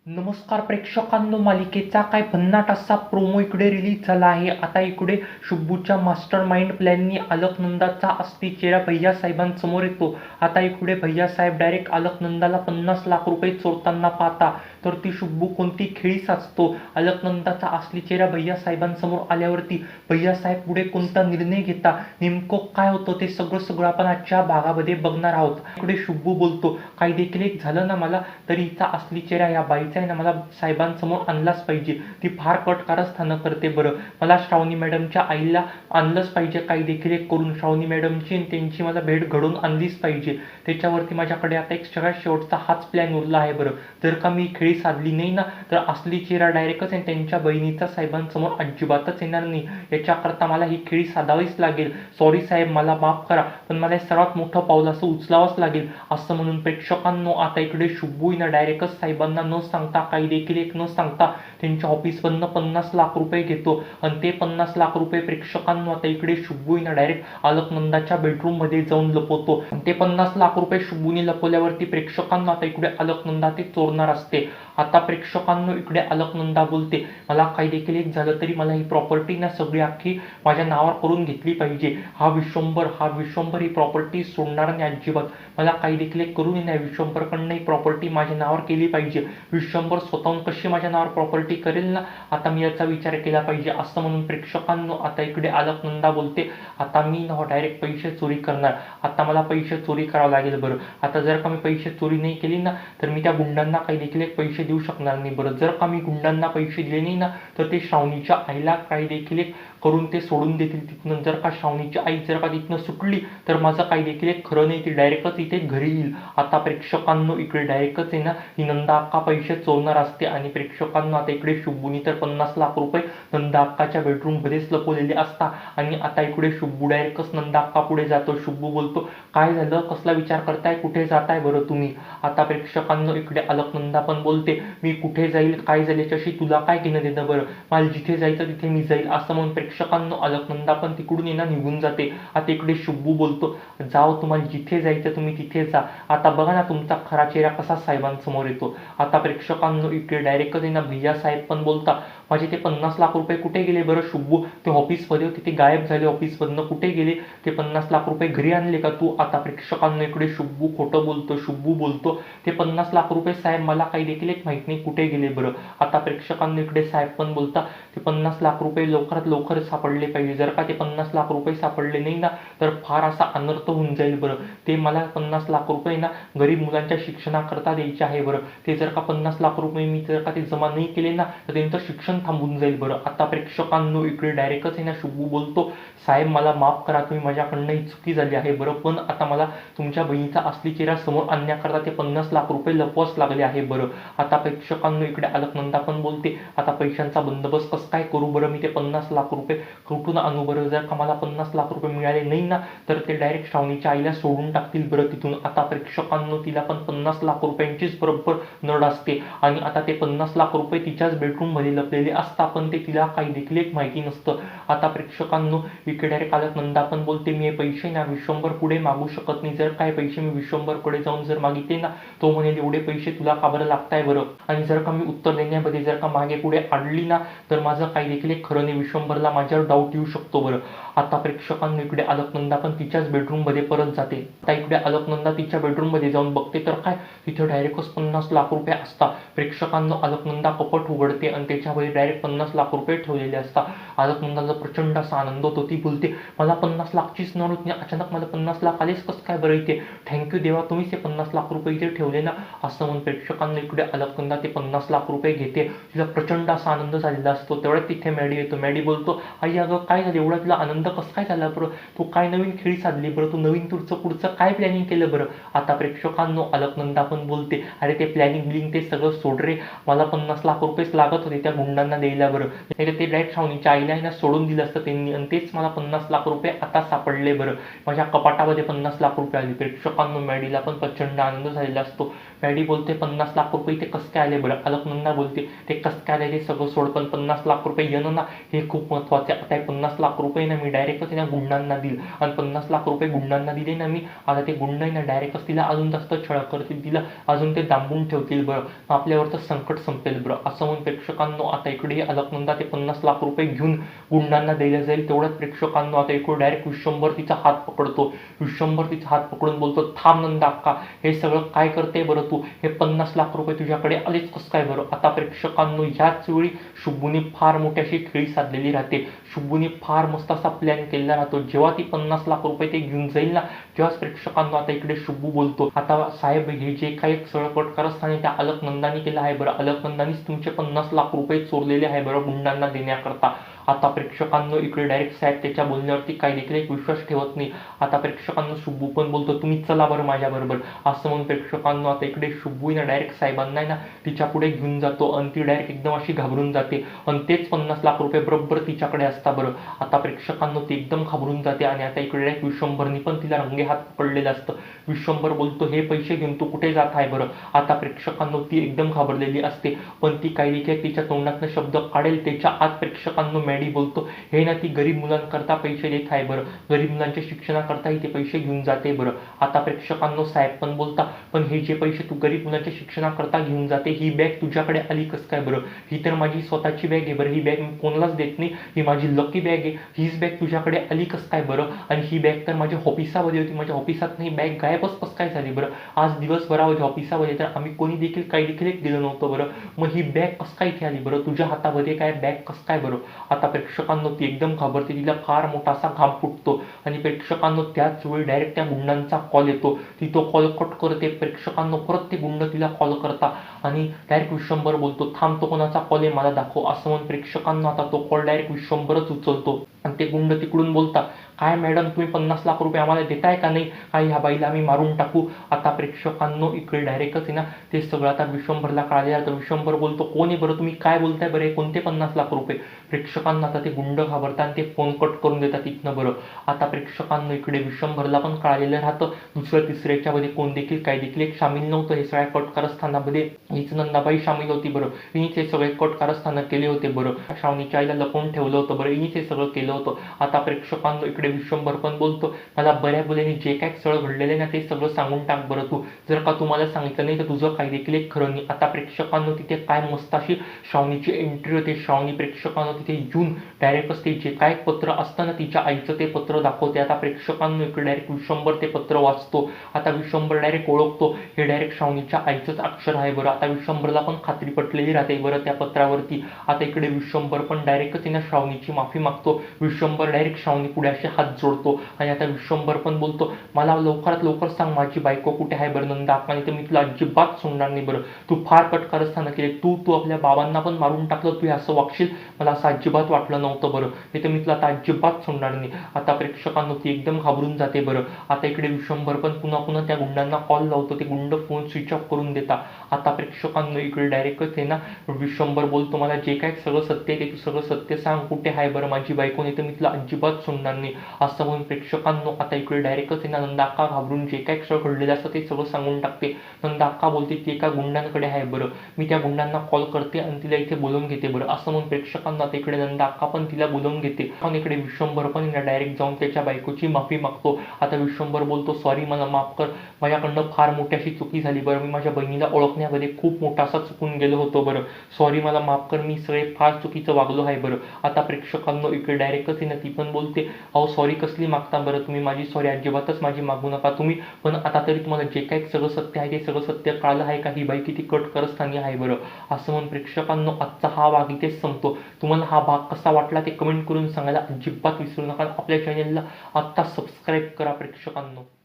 नमस्कार प्रेक्षकांनो, मालिकेचा काय भन्नाट असा प्रोमो इकडे रिलीज झाला आहे. आता इकडे शुब्बूच्या मास्टर माइंड प्लॅननी अलकनंदाचा असली चेहरा भैयासाहेबांसमोर येतो. आता इकडे भैयासाहेब डायरेक्ट अलकनंदाला 50 लाख रुपये चोरताना पाहता, तर ती शुब्बू कोणती खेळी साचतो. अलकनंदाचा असली चेहरा भैयासाहेबांसमोर आल्यावरती भैयासाहेब पुढे कोणता निर्णय घेता, नेमकं काय होतं ते सगळं आपण आजच्या भागामध्ये बघणार आहोत. इकडे शुब्बू बोलतो, काही देखील एक झालं ना मला, तरी हिचा असली चेहरा या बाईचा आहे ना मला साहेबांसमोर आणलाच पाहिजे. ती फार कट कारस्थानं करते बरं. मला श्रावणी मॅडमच्या आईला आणलंच पाहिजे, काही देखील एक करून श्रावणी मॅडमची आणि त्यांची मला भेट घडून आणलीच पाहिजे. त्याच्यावरती माझ्याकडे आता एक सगळ्यात शेवटचा हाच प्लॅन उरला आहे बरं. जर का मी खेळी साधली नाही ना, तर असली चेहरा डायरेक्टच आहे त्यांच्या बहिणीचा साहेबांसमोर अजिबातच येणार नाही. याच्याकरता मला ही खेळी साधावीच लागेल. सॉरी साहेब, मला माफ करा, पण मला सर्वात मोठं पाऊल असं उचलावंच लागेल. असं म्हणून प्रेक्षकांनो आता इकडे शुब्बूनं डायरेक्टच साहेबांना न सांगता, काही देखील एक न सांगता त्यांच्या ऑफिसमधनं 50 लाख रुपये घेतो. आणि ते 50 लाख रुपये प्रेक्षकांनो आता इकडे शुब्बूनं डायरेक्ट अलकनंदाच्या बेडरूममध्ये जाऊन लपवतो. ते 50 लाख रुपये शुब्बूने लपवल्यावरती प्रेक्षकांना आता इकडे अलकनंदा ते चोरणार असते. आता प्रेक्षकांनो इकडे अलकनंदा बोलते, मला काही देखील एक झालं तरी मला ही प्रॉपर्टी ना सगळी अख्खी माझ्या नावावर करून घेतली पाहिजे. हा विश्वंभर ही प्रॉपर्टी सोडणार नाही अजिबात. मला काही देखील एक करून नाही, विश्वंभरकडनं ही प्रॉपर्टी माझ्या नावावर केली पाहिजे. विश्वंभर स्वतःहून कशी माझ्या नावावर प्रॉपर्टी करेल ना, आता मी याचा विचार केला पाहिजे. असं म्हणून प्रेक्षकांनो आता इकडे अलकनंदा बोलते, आता मी ना डायरेक्ट पैसे चोरी करणार. आता मला पैसे चोरी करावं लागेल बरं. आता जर का मी पैसे चोरी नाही केली ना, तर मी त्या गुंडांना काही देखील एक पैसे देऊ शकणार नाही बरं. जर का मी गुंडांना पैसे दिले नाही ना, तर ते श्रावणीच्या आईला काही देखील एक करून ते सोडून देतील तिथनं. जर का श्रावणीची आई जर का तिथनं सुटली, तर माझं काही देखील एक खरं नाही, ती डायरेक्टच इथे घरी येईल. आता प्रेक्षकांनो इकडे डायरेक्टच आहे ना ही नंदा अक्का पैसे चोरणार असते. आणि प्रेक्षकांना आता इकडे शुब्बूनी तर 50 लाख रुपये नंदा अक्काच्या बेडरूममध्येच लपवलेले असतात. आणि आता इकडे शुब्बू डायरेक्टच नंदा अक्का पुढे जातो. शुब्बू बोलतो, काय झालं, कसला विचार करताय, कुठे जाताय बरं तुम्ही. आता प्रेक्षकांनो इकडे अलकनंदा पण बोलते, मी कुठे जाईल, काय जाईल याच्याशी तुला काय घेणं देणं बरं. मला जिथे जायचं तिथे मी जाईल. असं म्हणून प्रेक्षकांनो अलकनंदा पण तिकडून येणार निघून जाते. आता इकडे शुब्बू बोलतो, जाओ, तुम्हाला जिथे जायचं तुम्ही तिथे जा. आता बघा ना तुमचा खरा चेहरा कसा साहेबांसमोर येतो. आता प्रेक्षकांनो इकडे डायरेक्टच आहे ना भैया साहेब पण बोलता, माझे ते 50 लाख रुपये कुठे गेले बरं शुब्बू. ते ऑफिसमध्ये होते, ते गायब झाले ऑफिसमधनं, कुठे गेले ते 50 लाख रुपये, घरी आणले का तू. आता प्रेक्षकांनो इकडे शुब्बू खोटं बोलतो. शुब्बू बोलतो, ते 50 लाख रुपये साहेब मला काही देखील एक माहित नाही कुठे गेले बरं. आता प्रेक्षकांनो इकडे साहेब पण बोलता, ते 50 लाख रुपये लवकरात लवकर सापडले पाहिजे. जर का ते 50 लाख रुपये सापडले नाही ना, तर फार असा अनर्थ होऊन जाईल बरं. ते मला 50 लाख रुपये ना गरीब मुलांच्या शिक्षणाकरता द्यायचे आहे बरं. ते जर का 50 लाख रुपये मी जर का ते जमा नाही केले ना, तर त्यांचं शिक्षण थांबून जाईल बरं. आता प्रेक्षकांनो इकडे डायरेक्टच आहे ना शुब्बू बोलतो, साहेब मला माफ करा, तुम्ही माझ्याकडनं ही चुकी झाली आहे बरं. पण आता मला तुमच्या बहिणीचा असली चेहरा समोर आणण्याकरता ते 50 लाख रुपये लपवाच लागले आहे बरं. आता प्रेक्षकांनो इकडे अलकनंदा पण बोलते, आता पैशांचा बंदोबस्त कसं काय करू बरं, मी ते 50 लाख रुपये कुठून आणू बरं. जर का मला 50 लाख रुपये मिळाले नाही ना, तर ते डायरेक्ट श्रावणीच्या आईला सोडून टाकतील बरं तिथून. आता प्रेक्षकांनो तिला पण 50 लाख रुपयांचीच बरोबर नड असते. आणि आता ते 50 लाख रुपये तिच्याच बेडरूममध्ये लपलेले असतात, पण ते तिला काही देखील एक माहिती नसतं. आता प्रेक्षकांनो इकडे डायरेक्ट अलकनंदा पण बोलते, मी हे पैसे ना विश्वंभर पुढे मागू शकत नाही. जर काय पैसे मी विश्वंभरकडे जाऊन जर मागितले ना, तो म्हणेल एवढे पैसे तुला का बरं लागताय बरं. आणि जर का मी उत्तर देण्यामध्ये जर का मागे पुढे अडली ना, तर माझं काही देखील एक खरं नाही, विश्वंभरला माझ्यावर डाऊट येऊ शकतो बरं. आता प्रेक्षकांनो इकडे अलकनंदा पण तिच्याच बेडरूममध्ये परत जाते. आता इकडे अलकनंदा तिच्या बेडरूममध्ये जाऊन बघते, तर काय तिथे डायरेक्टच 50 लाख रुपये असतात. प्रेक्षकांनो अलकनंदा कपट उघडते आणि त्याच्यामध्ये डायरेक्ट 50 लाख रुपये ठेवलेले असतात. अलकनंदाचा प्रचंड असा आनंद होतो. ती बोलते, मला 50 लाखचीच नड होती, अचानक मला 50 लाख आलेच कसं काय बरं इथे. थँक्यू देवा, तुम्हीच हे 50 लाख रुपये इथे ठेवले ना. असं म्हणून प्रेक्षकांना इकडे अलकनंदा ते 50 लाख रुपये घेते. तिला प्रचंड असा आनंद झालेला असतो. तेवढ्यात तिथे मॅडी येतो. मॅडी बोलतो, आई अगं काय झालं, एवढा तुला आनंद कसं काय झाला बरं, तू काय नवीन खेळी साधली बरं, तू नवीन तुझं पुढचं काय प्लॅनिंग केलं बरं. आता प्रेक्षकांनो अलकनंदा पण बोलते, अरे ते प्लॅनिंग बिलिंग ते सगळं सोड रे, मला 50 लाख रुपयेच लागत होते त्या गुंडांना द्यायला बरं. नाही तर ते डायरेक्ट श्रावणीच्या आईला आहे ना सोडून दिलं असतं त्यांनी, आणि तेच मला 50 लाख रुपये आता सापडले बरं. माझ्या कपाटामध्ये 50 लाख रुपये आले. प्रेक्षकांनो मॅडीला पण प्रचंड आनंद झालेला असतो. मॅडी बोलते, 50 लाख रुपये ते कसं काय आले बरं. अलकनंदा बोलते, ते कसं काय आले ते सगळं सोड, पण 50 लाख रुपये येणं ना हे खूप महत्त्वाचं महत्त्वाचं आहे. आता हे 50 लाख रुपये ना मी डायरेक्टच ना गुंडांना देईल आणि 50 लाख रुपये गुंडांना दिले ना मी, आता ते गुंड ना डायरेक्टच तिला अजून जास्त छळ करतील, तिला अजून ते दांबून ठेवतील बरं, आपल्यावरचं संकट संपेल बरं. असं म्हणून प्रेक्षकांनो आता इकडे अलकनंदा ते 50 लाख रुपये घेऊन गुंडांना द्यायला जाईल. तेवढ्याच प्रेक्षकांनो आता इकडे डायरेक्ट विश्वंभर तिचा हात पकडतो. विश्वंभर तिचा हात पकडून बोलतो, थांब नंदा अक्का, हे सगळं काय करते बरं तू, हे 50 लाख रुपये तुझ्याकडे आलेच कसं काय बरं. आता प्रेक्षकांनो ह्याच वेळी शुभूने फार मोठी अशी खेळी साधलेली राहते. शुभूने फार मस्त असा प्लॅन केलेला राहतो. जेव्हा ती 50 लाख रुपये ते घेऊन जाईल ना, तेव्हाच प्रेक्षकांनो आता इकडे शुभू बोलतो, आता साहेब हे जे काही सगळं कटकारस्थानी त्या अलकनंदानी केलं आहे बरं, अलकनंदानीच तुमचे 50 लाख रुपये चोरलेले आहे बरं गुंडांना देण्याकरता. आता प्रेक्षकांनो इकडे डायरेक्ट साहेब त्याच्या बोलण्यावरती काही देखील एक विश्वास ठेवत नाही. आता प्रेक्षकांनो शुभू पण बोलतो, तुम्ही चला बरं माझ्याबरोबर. असं म्हणून प्रेक्षकांनो आता इकडे शुभू ना डायरेक्ट साहेबांना ना तिच्या पुढे घेऊन जातो आणि ती डायरेक्ट एकदम अशी घाबरून जाते आणि तेच 50 लाख रुपये बरोबर तिच्याकडे असता बरं. आता प्रेक्षकांनो ती एकदम घाबरून जाते आणि आता इकडे डायरेक्ट विश्वंभरनी पण तिला रंगे हात पकडलेलं असतं. विश्वंभर बोलतो, हे पैसे घेऊन तू कुठे जात आहे बरं. आता प्रेक्षकांनो ती एकदम घाबरलेली असते, पण ती काही देखील तिच्या तोंडातनं शब्द काढेल त्याच्या आत प्रेक्षकांनो मॅडी बोलतो, हे ना ती गरीब मुलांकरता पैसे देत आहे बरं, गरीब मुलांच्या शिक्षणाकरताही ते पैसे घेऊन जाते बरं. आता प्रेक्षकांनो साहेब पण बोलता, पण हे जे पैसे तू गरीब मुलांच्या शिक्षणाकरता घेऊन जाते, ही बॅग तुझ्याकडे आली कसं काय बरं. ही तर माझी स्वतःची बॅग आहे बरं, ही बॅग मी कोणालाच देत नाही, ही माझी लकी बॅग आहे, हीच बॅग तुझ्याकडे आली कसं काय बरं. आणि ही बॅग तर माझ्या ऑफिसामध्ये होती, माझ्या ऑफिसात नाही बॅग गायबच कसं काय झाली बरं. आज दिवसभरामध्ये ऑफिसामध्ये तर आम्ही कोणी देखील काही देखील एक दिलं नव्हतं बरं, मग ही बॅग कसं काय इथे आली बरं, तुझ्या हातामध्ये काय बॅग कसं काय बरं. आता प्रेक्षकांनो ती एकदम घाबरते, तिला फार मोठा असा घाम फुटतो आणि प्रेक्षकांनो त्याच वेळी डायरेक्ट त्या गुंडांचा कॉल येतो. ती तो कॉल कट करते. प्रेक्षकांनो परत ते गुंड तिला कॉल करता आणि डायरेक्ट विश्वंभर बोलतो, थांब तो कोणाचा कॉल आहे मला दाखव. असं म्हणून प्रेक्षकांनो आता तो कॉल डायरेक्ट विश्वंभरच उचलतो आणि ते गुंड तिकडून बोलता, काय मॅडम तुम्ही 50 लाख रुपये आम्हाला देताय का नाही, काय ह्या बाईला आम्ही मारून टाकू. आता प्रेक्षकांनो इकडे डायरेक्टच आहे ना ते सगळं आता विश्वंभरला कळाले. तर विश्वंभर बोलतो, कोण आहे बरं, तुम्ही काय बोलताय बरं, कोणते 50 लाख रुपये. प्रेक्षकांना आता ते गुंड घाबरतात आणि ते फोन कट करून देतात तिथनं बरं. आता प्रेक्षकांना इकडे विश्वंभरला पण कळालेलं राहतं, दुसऱ्या तिसऱ्याच्या मध्ये कोण देखील काही देखील एक सामील नव्हतं. हे सगळ्या कट कारस्थानामध्ये हीच नंदाबाई सामील होती बरं, हिनीच हे सगळे कट कारस्थानं केले होते बरं, श्रावणीच्या आईला लपवून ठेवलं होतं बरं, हिनीच हे सगळं केलं होतं. आता प्रेक्षकांना इकडे विश्वंभर पण बोलतो, मला बऱ्या बोलीने जे काय सगळं घडलेलं ना ते सगळं सांगून टाक बरं तू, जर का तुम्हाला सांगितलं नाही तर तुझं काही देखील एक खरं नाही. आता प्रेक्षकांना तिथे काय मस्त अशी श्रावणीची एंट्री होते. श्रावणी प्रेक्षकांना तिथे येऊन डायरेक्टच ते जे काय पत्र असतं ना तिच्या आईचं ते पत्र दाखवते. आता प्रेक्षकांना इकडे डायरेक्ट विश्वंभर ते पत्र वाचतो. आता विश्वंभर डायरेक्ट ओळखतो, हे डायरेक्ट श्रावणीच्या आईचंच अक्षर आहे बरं. आता विश्वंभरला पण खात्री पटलेली राहते बरं त्या पत्रावरती. आता इकडे विश्वंभर पण डायरेक्टच तिने श्रावणीची माफी मागतो. विश्वंभर डायरेक्ट श्रावणी पुढे असे हात जोडतो आणि आता विश्वंभर पण बोलतो, मला लवकरात लवकर सांग माझी बायको कुठे आहे बरं नंदा अक्का, नाही तर मी तुला अजिबात सोडणार नाही बरं. तू फार कटकारस्थानं केले, तू आपल्या बाबांना पण मारून टाकलं, तू असं वागशील मला असं अजिबात वाटलं नव्हतं बरं, नाही तर मी तुला आता अजिबात सोडणार नाही. आता प्रेक्षकांना ती एकदम घाबरून जाते बरं. आता इकडे विश्वंभर पण पुन्हा पुन्हा त्या गुंडांना कॉल लावतो, ते गुंड फोन स्विच ऑफ करून देता. आता प्रेक्षकांना इकडे डायरेक्टच आहे ना विश्वंभर बोलतो, मला जे काय सगळं सत्य आहे ते तू सगळं सत्य सांग, कुठे आहे बरं माझी बायको, नाही तर मी तुला अजिबात सोडणार नाही. असं म्हणून प्रेक्षकांनो आता इकडे डायरेक्टच आहे ना नंदा अक्का घाबरून जे काय सगळं घडलेलं असतं ते सगळं सांगून टाकते. नंदा अक्का बोलते, ती एका गुंडांकडे आहे बरं, मी त्या गुंडांना कॉल करते आणि तिला इथे बोलवून घेते बरं. असं म्हणून प्रेक्षकांना आता इकडे नंदा अक्का पण तिला बोलवून घेते. पण इकडे विश्वंभर पण डायरेक्ट जाऊन त्याच्या बायकोची माफी मागतो. आता विश्वंभर बोलतो, सॉरी मला माफ कर, माझ्याकडनं फार मोठी अशी चुकी झाली बरं, मी माझ्या बहिणीला ओळखण्यामध्ये खूप मोठा असा चुकून गेलो होतो बरं, सॉरी मला माफ कर, मी सगळे फार चुकीचं वागलो आहे बरं. आता प्रेक्षकांना इकडे डायरेक्टच आहे ना ती पण बोलते, अहो सॉरी कसली मागता बरं तुम्ही, माझी सॉरी अजिबातच माझी मागू नका तुम्ही, पण आता तरी तुम्हाला जे काही सगळं सत्य आहे ते सगळं सत्य कळालं आहे का, ही बाई किती कटकारस्थानी आहे बरं. असं म्हणून प्रेक्षकांना आजचा हा भाग इथेच संपतो. तुम्हाला हा भाग कसा वाटला ते कमेंट करून सांगायला अजिबात विसरू नका. आपल्या चॅनलला आत्ता सबस्क्राईब करा प्रेक्षकांनो.